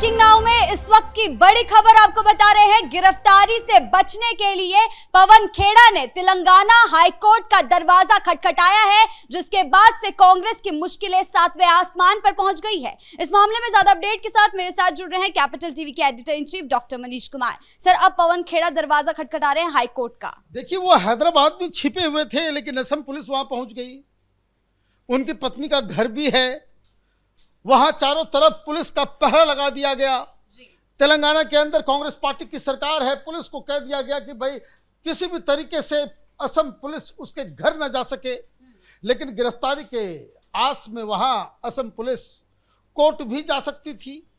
Breaking now में इस वक्त की बड़ी खबर आपको बता रहे हैं। गिरफ्तारी से बचने के लिए पवन खेड़ा ने तेलंगाना हाईकोर्ट का दरवाजा खटखटाया है, जिसके बाद से कांग्रेस की मुश्किलें सातवें आसमान पर पहुंच गई है। इस मामले में ज्यादा अपडेट के साथ मेरे साथ जुड़ रहे हैं कैपिटल टीवी के editor in chief doctor Manish Kumar. Sir, अब पवन खेड़ा दरवाजा खटखटा रहे हैं हाईकोर्ट का। देखिए, वो हैदराबाद में छिपे हुए थे, लेकिन असम पुलिस वहां पहुंच गई। उनकी पत्नी का घर भी है वहां, चारों तरफ पुलिस का पहरा लगा दिया गया। तेलंगाना के अंदर कांग्रेस पार्टी की सरकार है, पुलिस को कह दिया गया कि भाई किसी भी तरीके से असम पुलिस उसके घर न जा सके। लेकिन गिरफ्तारी के आस में वहां असम पुलिस कोर्ट भी जा सकती थी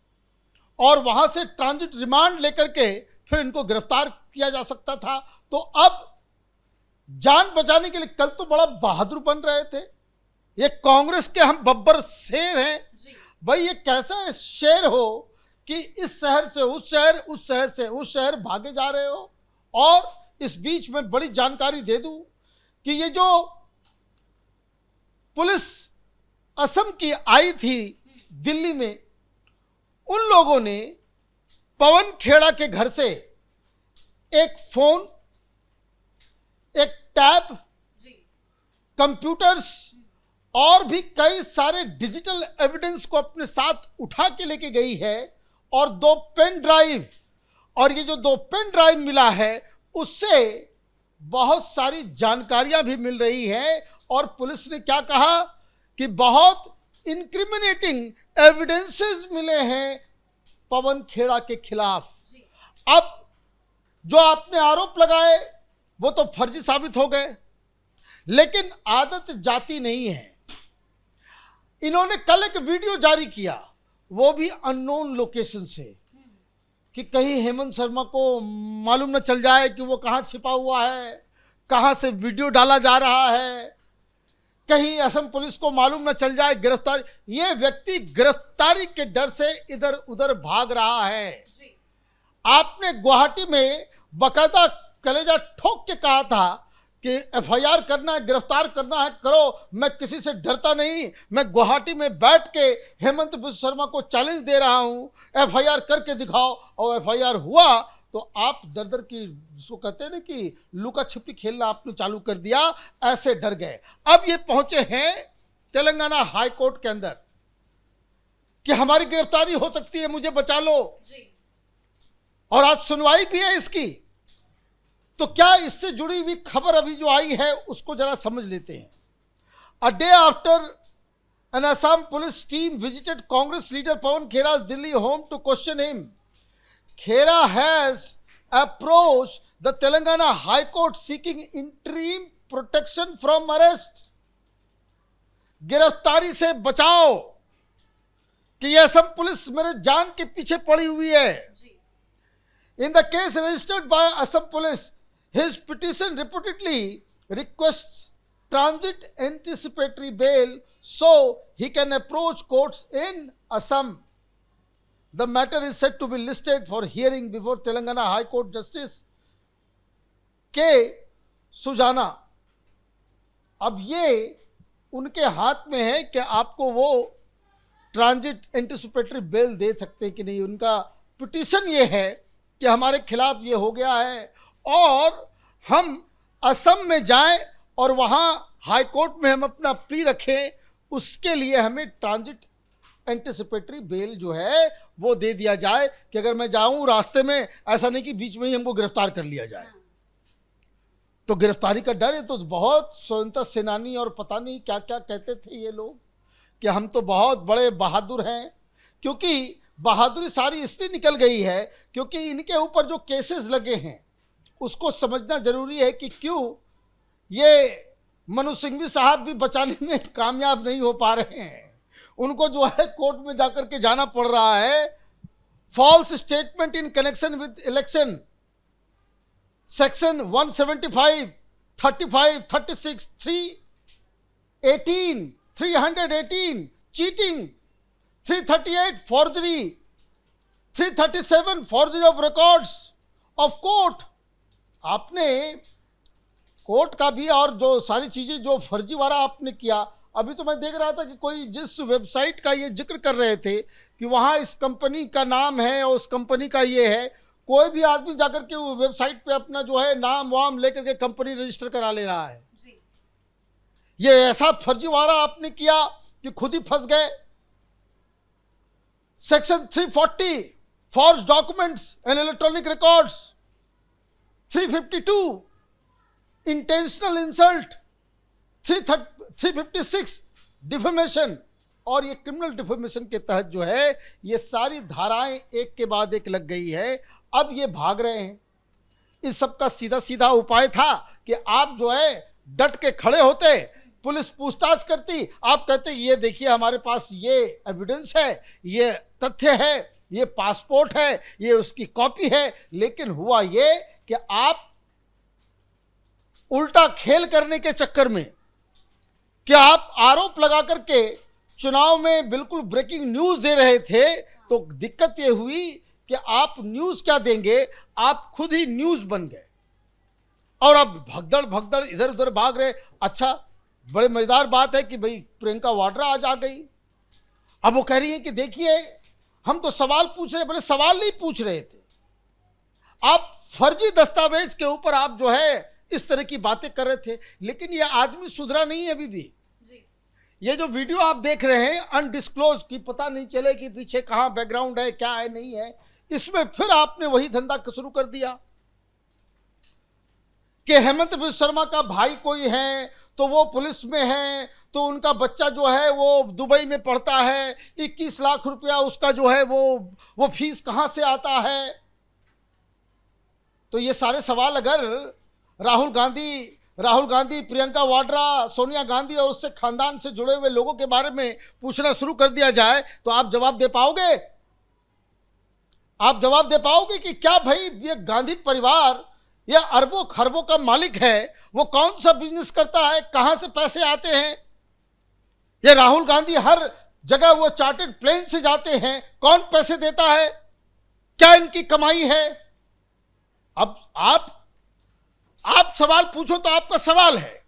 और वहां से ट्रांजिट रिमांड लेकर के फिर इनको गिरफ्तार किया जा सकता था। तो अब जान बचाने के लिए कल तो बड़ा बहादुर बन रहे थे, ये कांग्रेस के हम बब्बर शेर हैं। भाई, ये कैसा शेर हो कि इस शहर से उस शहर, उस शहर से उस शहर भागे जा रहे हो। और इस बीच में बड़ी जानकारी दे दूं कि ये जो पुलिस असम की आई थी दिल्ली में, उन लोगों ने पवन खेड़ा के घर से एक फोन, एक टैब, कंप्यूटर्स और भी कई सारे डिजिटल एविडेंस को अपने साथ उठा के लेके गई है। और 2 पेन ड्राइव, और ये जो 2 पेन ड्राइव मिला है उससे बहुत सारी जानकारियां भी मिल रही हैं। और पुलिस ने क्या कहा कि बहुत इंक्रिमिनेटिंग एविडेंसेस मिले हैं पवन खेड़ा के खिलाफ। अब जो आपने आरोप लगाए वो तो फर्जी साबित हो गए, लेकिन आदत जाती नहीं है। इन्होंने कल एक वीडियो जारी किया, वो भी अननोन लोकेशन से, कि कहीं हेमंत शर्मा को मालूम न चल जाए कि वो कहाँ छिपा हुआ है, कहाँ से वीडियो डाला जा रहा है, कहीं असम पुलिस को मालूम न चल जाए गिरफ्तारी। ये व्यक्ति गिरफ्तारी के डर से इधर उधर भाग रहा है। आपने गुवाहाटी में बकायदा कलेजा ठोक के कहा था कि एफआईआर करना है, गिरफ्तार करना है, करो, मैं किसी से डरता नहीं। मैं गुवाहाटी में बैठ के हेमंत बिश्व शर्मा को चैलेंज दे रहा हूं, एफआईआर करके दिखाओ। और एफआईआर हुआ तो आप दर दर की, जिसको कहते हैं ना कि लुका छिपी खेलना आपने चालू कर दिया, ऐसे डर गए। अब ये पहुंचे हैं तेलंगाना हाई कोर्ट के अंदर कि हमारी गिरफ्तारी हो सकती है, मुझे बचा लो। और आज सुनवाई भी है इसकी। तो क्या इससे जुड़ी हुई खबर अभी जो आई है उसको जरा समझ लेते हैं। A day after an Assam police team visited Congress leader Pawan Khera's Delhi home to question him, Khera has approached the Telangana High Court seeking interim protection from arrest. गिरफ्तारी से बचाओ कि यह असम पुलिस मेरे जान के पीछे पड़ी हुई है। In the case registered by Assam Police, his petition reportedly requests transit anticipatory bail so he can approach courts in Assam. The matter is said to be listed for hearing before Telangana High Court Justice K. Sujana. अब ये उनके हाथ में है कि आपको वो transit anticipatory bell दे सकते हैं कि नहीं। उनका पिटीशन ये है कि हमारे खिलाफ ये हो गया है और हम असम में जाएं और वहाँ हाई कोर्ट में हम अपना प्ली रखें, उसके लिए हमें ट्रांजिट एंटिसिपेटरी बेल जो है वो दे दिया जाए कि अगर मैं जाऊं रास्ते में, ऐसा नहीं कि बीच में ही हमको गिरफ्तार कर लिया जाए। तो गिरफ्तारी का डर है। तो बहुत स्वतंत्रता सेनानी और पता नहीं क्या क्या कहते थे ये लोग कि हम तो बहुत बड़े बहादुर हैं, क्योंकि बहादुरी सारी इसलिए निकल गई है क्योंकि इनके ऊपर जो केसेस लगे हैं उसको समझना जरूरी है कि क्यों ये मनु सिंघवी साहब भी बचाने में कामयाब नहीं हो पा रहे हैं। उनको जो है कोर्ट में जाकर के जाना पड़ रहा है। False statement in connection with election, section 175, 35, 36, 318, cheating, 338 forgery, 337 forgery of records of court। आपने कोर्ट का भी और जो सारी चीजें जो फर्जीवाड़ा आपने किया, अभी तो मैं देख रहा था कि कोई जिस वेबसाइट का ये जिक्र कर रहे थे कि वहाँ इस कंपनी का नाम है और उस कंपनी का ये है, कोई भी आदमी जाकर के वो वेबसाइट पे अपना जो है नाम वाम लेकर के कंपनी रजिस्टर करा ले रहा है। ये ऐसा फर्जीवाड़ा आपने किया कि खुद ही फंस गए। Section 340 forge documents and electronic records, 352 intentional insult, 356 defamation, और ये क्रिमिनल डिफेमेशन के तहत जो है ये सारी धाराएं एक के बाद एक लग गई है। अब ये भाग रहे हैं। इस सब का सीधा सीधा उपाय था कि आप जो है डट के खड़े होते, पुलिस पूछताछ करती, आप कहते ये देखिए हमारे पास ये एविडेंस है, ये तथ्य है, ये पासपोर्ट है, ये उसकी कॉपी है। लेकिन हुआ ये कि आप उल्टा खेल करने के चक्कर में कि आप आरोप लगा करके चुनाव में बिल्कुल ब्रेकिंग न्यूज दे रहे थे, तो दिक्कत ये हुई कि आप न्यूज क्या देंगे, आप खुद ही न्यूज बन गए और अब भगदड़ भगदड़ इधर उधर भाग रहे। अच्छा, बड़े मजेदार बात है कि भाई प्रियंका वाड्रा आज आ गई। अब वो कह रही है कि देखिए हम तो सवाल पूछ रहे, बोले सवाल नहीं पूछ रहे थे, आप फर्जी दस्तावेज के ऊपर आप जो है इस तरह की बातें कर रहे थे। लेकिन ये आदमी सुधरा नहीं है अभी भी। ये जो वीडियो आप देख रहे हैं अनडिस्क्लोज की, पता नहीं चले कि पीछे कहाँ बैकग्राउंड है, क्या है, नहीं है, इसमें फिर आपने वही धंधा शुरू कर दिया कि हेमंत बिस्वा शर्मा का भाई कोई है तो वो पुलिस में है, तो उनका बच्चा जो है वो दुबई में पढ़ता है, 21 लाख रुपया उसका जो है वो फीस कहाँ से आता है। तो ये सारे सवाल अगर राहुल गांधी, प्रियंका वाड्रा, सोनिया गांधी और उससे खानदान से जुड़े हुए लोगों के बारे में पूछना शुरू कर दिया जाए तो आप जवाब दे पाओगे? आप जवाब दे पाओगे कि क्या भाई ये गांधी परिवार ये अरबों खरबों का मालिक है, वो कौन सा बिजनेस करता है, कहां से पैसे आते हैं? ये राहुल गांधी हर जगह वो चार्टर्ड प्लेन से जाते हैं, कौन पैसे देता है, क्या इनकी कमाई है? अब आप सवाल पूछो तो आपका सवाल है,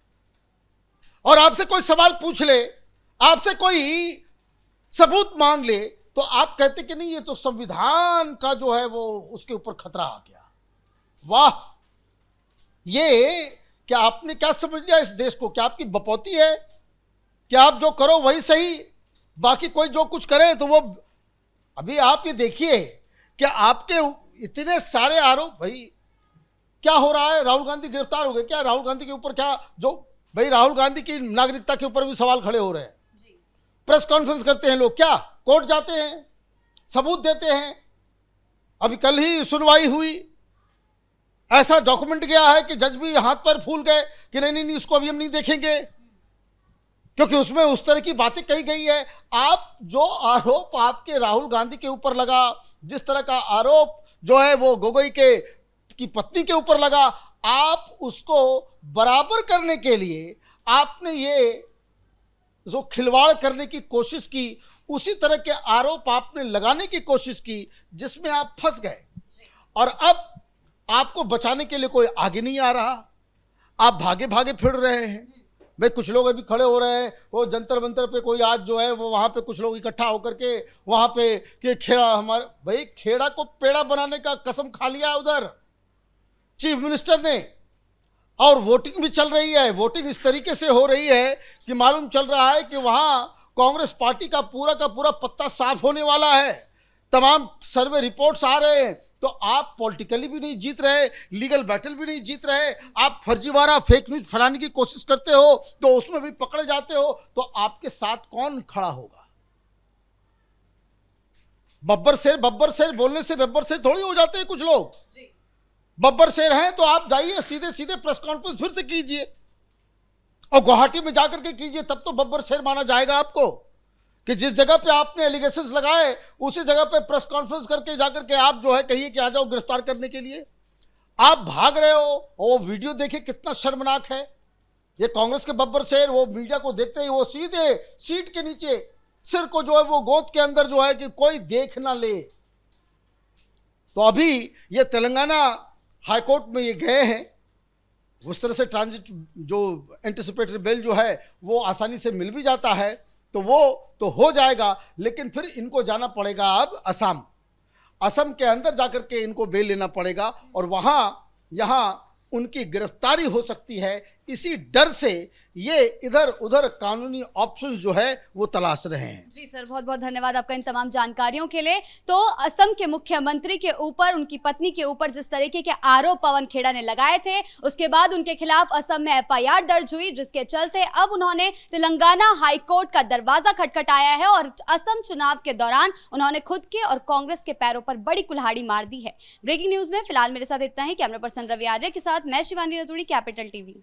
और आपसे कोई सवाल पूछ ले, आपसे कोई सबूत मांग ले, तो आप कहते कि नहीं ये तो संविधान का जो है वो उसके ऊपर खतरा आ गया। वाह, ये क्या आपने क्या समझ लिया इस देश को? क्या आपकी बपौती है? क्या आप जो करो वही सही, बाकी कोई जो कुछ करे तो वो? अभी आप ये देखिए कि आपके इतने सारे आरोप, भाई क्या हो रहा है? राहुल गांधी गिरफ्तार हो गए, क्या राहुल गांधी के ऊपर क्या जो भाई राहुल गांधी की नागरिकता के ऊपर भी सवाल खड़े हो रहे हैं। प्रेस कॉन्फ्रेंस करते हैं लोग, क्या कोर्ट जाते हैं, सबूत देते हैं। अभी कल ही सुनवाई हुई, ऐसा डॉक्यूमेंट गया है कि जज भी हाथ पैर फूल गए कि नहीं इसको अभी हम नहीं देखेंगे, क्योंकि उसमें उस तरह की बातें कही गई है। आप जो आरोप आपके राहुल गांधी के ऊपर लगा, जिस तरह का आरोप जो है वो गोगोई की पत्नी के ऊपर लगा, आप उसको बराबर करने के लिए आपने ये जो खिलवाड़ करने की कोशिश की, उसी तरह के आरोप आपने लगाने की कोशिश की जिसमें आप फंस गए। और अब आपको बचाने के लिए कोई आगे नहीं आ रहा, आप भागे भागे फिर रहे हैं। भाई कुछ लोग अभी खड़े हो रहे हैं, वो जंतर मंतर पे कोई आज जो है वो वहाँ पे कुछ लोग इकट्ठा होकर के वहाँ पे कि खेड़ा हमारे, भाई खेड़ा को पेड़ा बनाने का कसम खा लिया है उधर चीफ मिनिस्टर ने। और वोटिंग भी चल रही है, वोटिंग इस तरीके से हो रही है कि मालूम चल रहा है कि वहाँ कांग्रेस पार्टी का पूरा पत्ता साफ होने वाला है। तमाम सर्वे रिपोर्ट्स आ रहे हैं। तो आप पॉलिटिकली भी नहीं जीत रहे, लीगल बैटल भी नहीं जीत रहे, आप फर्जीवाड़ा फेक न्यूज फैलाने की कोशिश करते हो तो उसमें भी पकड़े जाते हो, तो आपके साथ कौन खड़ा होगा? बब्बर शेर बोलने से बब्बर शेर थोड़ी हो जाते हैं कुछ लोग। बब्बर शेर हैं तो आप जाइए सीधे सीधे प्रेस कॉन्फ्रेंस फिर से कीजिए और गुवाहाटी में जाकर के कीजिए, तब तो बब्बर शेर माना जाएगा आपको कि जिस जगह पे आपने एलिगेशंस लगाए उसी जगह पे प्रेस कॉन्फ्रेंस करके जाकर के आप जो है कहिए कि आ जाओ गिरफ्तार करने के लिए। आप भाग रहे हो और वो वीडियो देखिए कितना शर्मनाक है। ये कांग्रेस के बब्बर शेर वो मीडिया को देखते ही वो सीधे सीट के नीचे सिर को जो है वो गोद के अंदर जो है कि कोई देख ना ले। तो अभी ये तेलंगाना हाईकोर्ट में ये गए हैं, उस तरह से ट्रांजिट जो एंटिसिपेटरी बेल जो है वो आसानी से मिल भी जाता है, तो वो तो हो जाएगा, लेकिन फिर इनको जाना पड़ेगा अब असम। असम के अंदर जाकर के इनको बेल लेना पड़ेगा और वहाँ यहाँ उनकी गिरफ्तारी हो सकती है। इसी डर से ये इधर उधर कानूनी ऑप्शन जो है वो तलाश रहे हैं। जी सर, बहुत बहुत धन्यवाद आपका इन तमाम जानकारियों के लिए। तो असम के मुख्यमंत्री के ऊपर, उनकी पत्नी के ऊपर जिस तरीके के आरोप पवन खेड़ा ने लगाए थे, उसके बाद उनके खिलाफ असम में एफआईआर दर्ज हुई, जिसके चलते अब उन्होंने तेलंगाना हाईकोर्ट का दरवाजा खटखटाया है और असम चुनाव के दौरान उन्होंने खुद के और कांग्रेस के पैरों पर बड़ी कुल्हाड़ी मार दी है। ब्रेकिंग न्यूज में फिलहाल मेरे साथ इतना ही। कैमरा पर्सन रवि आर्य के साथ मैं शिवानी रतूड़ी, कैपिटल टीवी।